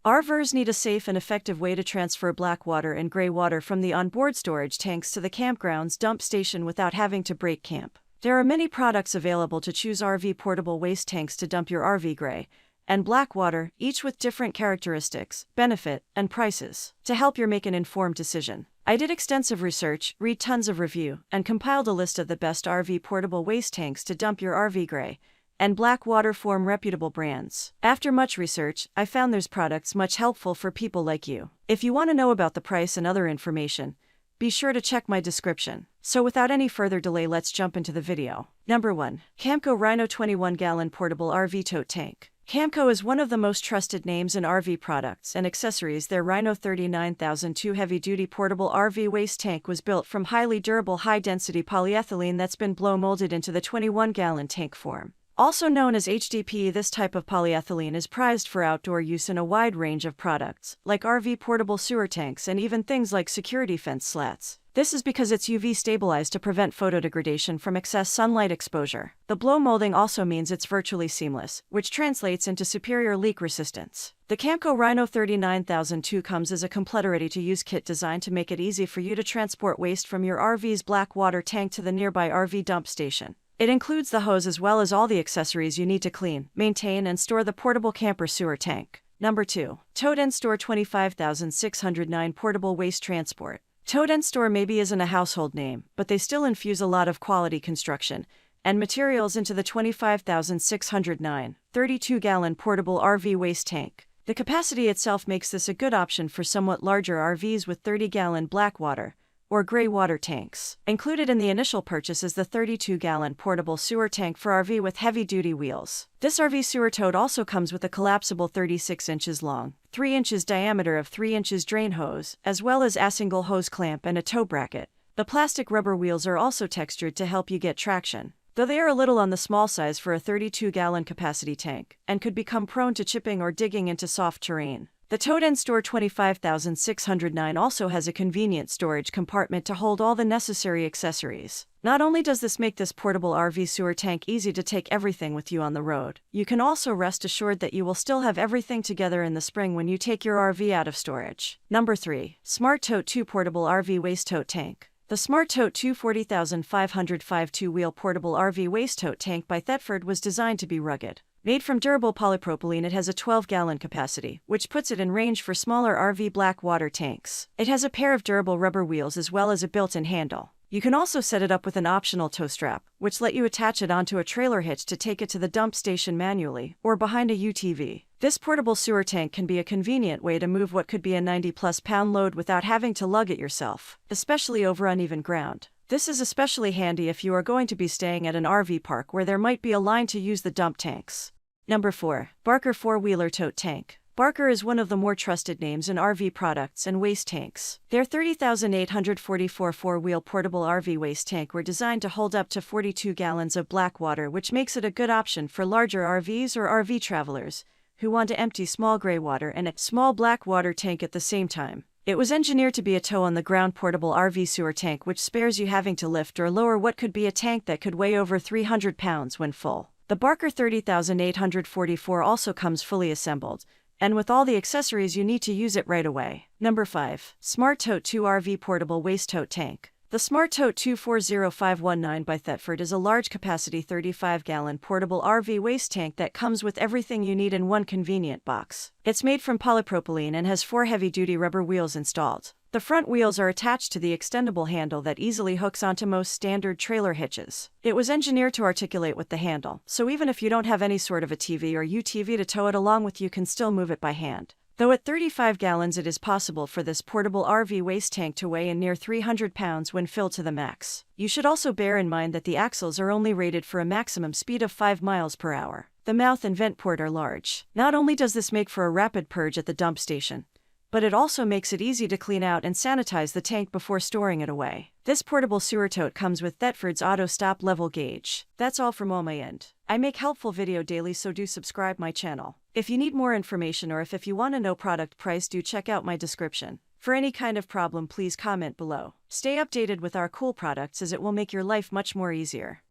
RVers need a safe and effective way to transfer black water and gray water from the onboard storage tanks to the campground's dump station without having to break camp. There are many products available to choose RV portable waste tanks to dump your RV gray and black water, each with different characteristics, benefit, and prices, to help you make an informed decision. I did extensive research, read tons of review, and compiled a list of the best RV portable waste tanks to dump your RV gray and black water from reputable brands. After much research, I found there's products much helpful for people like you. If you want to know about the price and other information, be sure to check my description. So without any further delay, let's jump into the video. Number 1. Camco Rhino 21-gallon portable RV tote tank. Camco is one of the most trusted names in RV products and accessories. Their Rhino 39002 heavy-duty portable RV waste tank was built from highly durable, high-density polyethylene that's been blow molded into the 21-gallon tank form. Also known as HDPE, this type of polyethylene is prized for outdoor use in a wide range of products, like RV portable sewer tanks and even things like security fence slats. This is because it's UV stabilized to prevent photodegradation from excess sunlight exposure. The blow molding also means it's virtually seamless, which translates into superior leak resistance. The Camco Rhino 39002 comes as a complete ready-to-use kit designed to make it easy for you to transport waste from your RV's black water tank to the nearby RV dump station. It includes the hose as well as all the accessories you need to clean, maintain, and store the portable camper sewer tank. Number 2. Tote and Store 25609 Portable Waste Transport. Tote and Store maybe isn't a household name, but they still infuse a lot of quality construction and materials into the 25609 32-gallon portable RV waste tank. The capacity itself makes this a good option for somewhat larger RVs with 30-gallon black water or gray water tanks. Included in the initial purchase is the 32-gallon portable sewer tank for RV with heavy-duty wheels. This RV sewer tote also comes with a collapsible 36 inches long, 3 inches diameter of 3 inches drain hose, as well as a single hose clamp and a tow bracket. The plastic rubber wheels are also textured to help you get traction, though they are a little on the small size for a 32-gallon capacity tank, and could become prone to chipping or digging into soft terrain. The Tote and Store 25609 also has a convenient storage compartment to hold all the necessary accessories. Not only does this make this portable RV sewer tank easy to take everything with you on the road, you can also rest assured that you will still have everything together in the spring when you take your RV out of storage. Number 3. Smart Tote 2 Portable RV Waste Tote Tank. The Smart Tote 2 40505 two-wheel portable RV waste tote tank by Thetford was designed to be rugged. Made from durable polypropylene, it has a 12-gallon capacity, which puts it in range for smaller RV black water tanks. It has a pair of durable rubber wheels as well as a built-in handle. You can also set it up with an optional tow strap, which let you attach it onto a trailer hitch to take it to the dump station manually, or behind a UTV. This portable sewer tank can be a convenient way to move what could be a 90-plus pound load without having to lug it yourself, especially over uneven ground. This is especially handy if you are going to be staying at an RV park where there might be a line to use the dump tanks. Number 4. Barker 4-Wheeler Tote Tank. Barker is one of the more trusted names in RV products and waste tanks. Their 30,844 4-wheel portable RV waste tank were designed to hold up to 42 gallons of black water, which makes it a good option for larger RVs or RV travelers who want to empty small gray water and a small black water tank at the same time. It was engineered to be a tow-on-the-ground portable RV sewer tank, which spares you having to lift or lower what could be a tank that could weigh over 300 pounds when full. The Barker 30844 also comes fully assembled, and with all the accessories you need to use it right away. Number 5. Smart Tote 2 RV Portable Waste Tote Tank. The Smart Tote 240519 by Thetford is a large-capacity 35-gallon portable RV waste tank that comes with everything you need in one convenient box. It's made from polypropylene and has 4 heavy-duty rubber wheels installed. The front wheels are attached to the extendable handle that easily hooks onto most standard trailer hitches. It was engineered to articulate with the handle, so even if you don't have any sort of a TV or UTV to tow it along with, you can still move it by hand. Though at 35 gallons it is possible for this portable RV waste tank to weigh in near 300 pounds when filled to the max. You should also bear in mind that the axles are only rated for a maximum speed of 5 miles per hour. The mouth and vent port are large. Not only does this make for a rapid purge at the dump station, but it also makes it easy to clean out and sanitize the tank before storing it away. This portable sewer tote comes with Thetford's auto stop level gauge. That's all from my end. I make helpful video daily, so do subscribe my channel. If you need more information or if you want to know product price, do check out my description. For any kind of problem, please comment below. Stay updated with our cool products, as it will make your life much more easier.